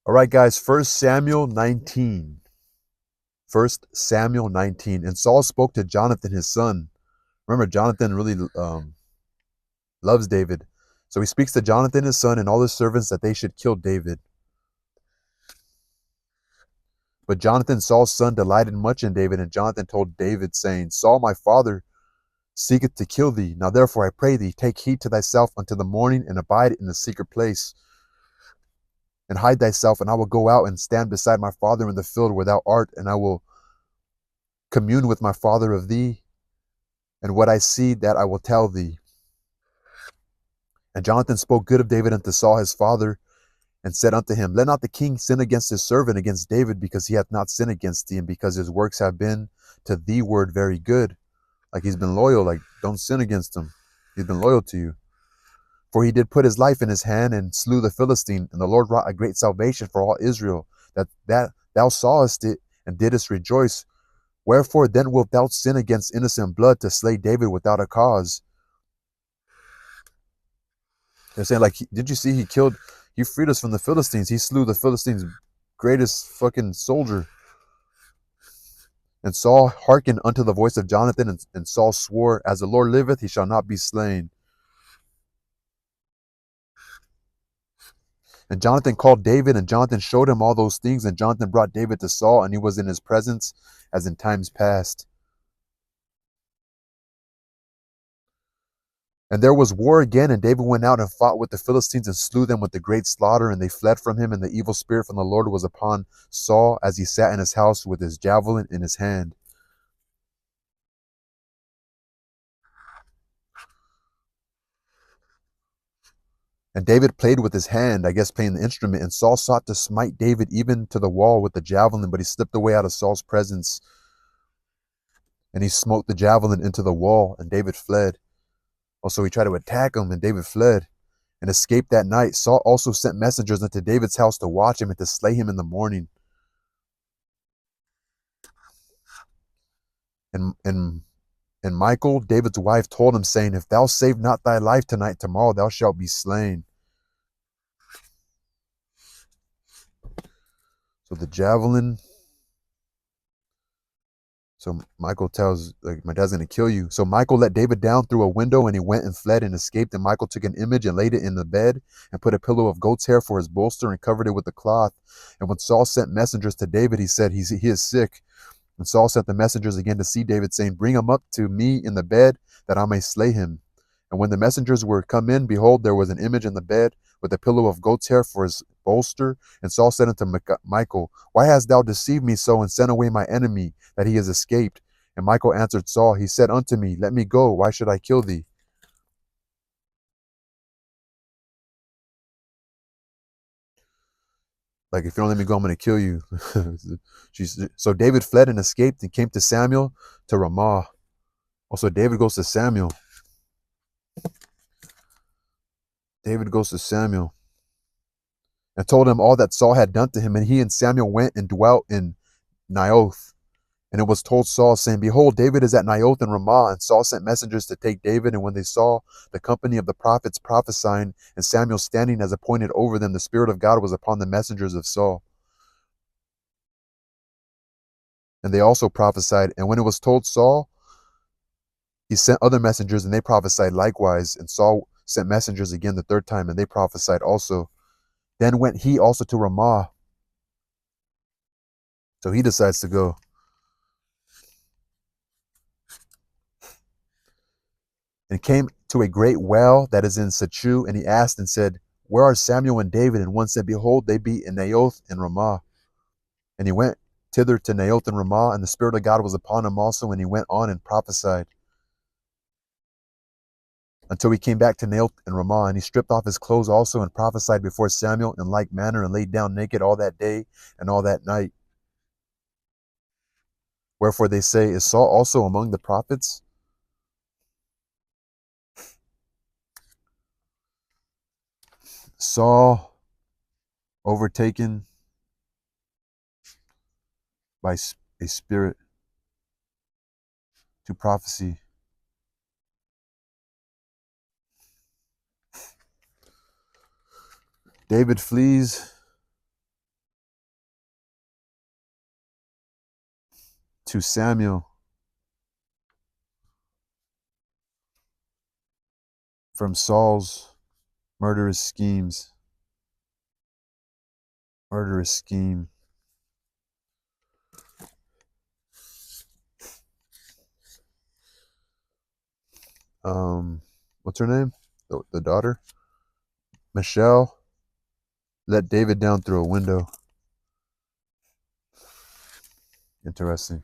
All right, guys, First Samuel 19. First Samuel 19. And Saul spoke to Jonathan, his son. Remember, Jonathan really loves David. So he speaks to Jonathan, his son, and all his servants that they should kill David. But Jonathan, Saul's son, delighted much in David, and Jonathan told David, saying, Saul, my father, seeketh to kill thee. Now therefore I pray thee, take heed to thyself until the morning, and abide in the secret place, and hide thyself, and I will go out and stand beside my father in the field where thou art, and I will commune with my father of thee, and what I see that I will tell thee. And Jonathan spoke good of David unto Saul his father, and said unto him, Let not the king sin against his servant, against David, because he hath not sinned against thee, and because his works have been to thee word very good. Like he's been loyal, like don't sin against him. He's been loyal to you. For he did put his life in his hand and slew the Philistine, and the Lord wrought a great salvation for all Israel, that thou sawest it and didst rejoice. Wherefore then wilt thou sin against innocent blood to slay David without a cause? They're saying, like, did you see he freed us from the Philistines. He slew the Philistines' greatest fucking soldier. And Saul hearkened unto the voice of Jonathan, and Saul swore, As the Lord liveth, he shall not be slain. And Jonathan called David, and Jonathan showed him all those things, and Jonathan brought David to Saul, and he was in his presence as in times past. And there was war again, and David went out and fought with the Philistines and slew them with a great slaughter, and they fled from him, and the evil spirit from the Lord was upon Saul as he sat in his house with his javelin in his hand. And David played with his hand, I guess playing the instrument, and Saul sought to smite David even to the wall with the javelin, but he slipped away out of Saul's presence, and he smote the javelin into the wall, and David fled. Also, he tried to attack him, and David fled and escaped that night. Saul also sent messengers unto David's house to watch him and to slay him in the morning. And and Michal, David's wife, told him, saying, If thou save not thy life tonight, tomorrow thou shalt be slain. So the javelin. So Michal tells, like, my dad's going to kill you. So Michal let David down through a window, and he went and fled and escaped. And Michal took an image and laid it in the bed and put a pillow of goat's hair for his bolster and covered it with a cloth. And when Saul sent messengers to David, he said, he is sick. And Saul sent the messengers again to see David, saying, Bring him up to me in the bed, that I may slay him. And when the messengers were come in, behold, there was an image in the bed with a pillow of goat's hair for his bolster. And Saul said unto Michal, Why hast thou deceived me so, and sent away my enemy, that he has escaped? And Michal answered Saul, He said unto me, Let me go, why should I kill thee? Like, if you don't let me go, I'm going to kill you. So David fled and escaped and came to Samuel to Ramah. Also, David goes to Samuel. David goes to Samuel and told him all that Saul had done to him. And he and Samuel went and dwelt in Naioth. And it was told Saul, saying, Behold, David is at Naioth and Ramah. And Saul sent messengers to take David. And when they saw the company of the prophets prophesying, and Samuel standing as appointed over them, the Spirit of God was upon the messengers of Saul. And they also prophesied. And when it was told Saul, he sent other messengers, and they prophesied likewise. And Saul sent messengers again the third time, and they prophesied also. Then went he also to Ramah. So he decides to go. And came to a great well that is in Sechu, and he asked and said, Where are Samuel and David? And one said, Behold, they be in Naioth and Ramah. And he went thither to Naioth and Ramah, and the Spirit of God was upon him also, and he went on and prophesied until he came back to Naioth and Ramah. And he stripped off his clothes also, and prophesied before Samuel in like manner, and laid down naked all that day and all that night. Wherefore they say, Is Saul also among the prophets? Saul overtaken by a spirit to prophecy. David flees to Samuel from Saul's murderous schemes. Murderous scheme. What's her name? The daughter? Michelle let David down through a window. Interesting.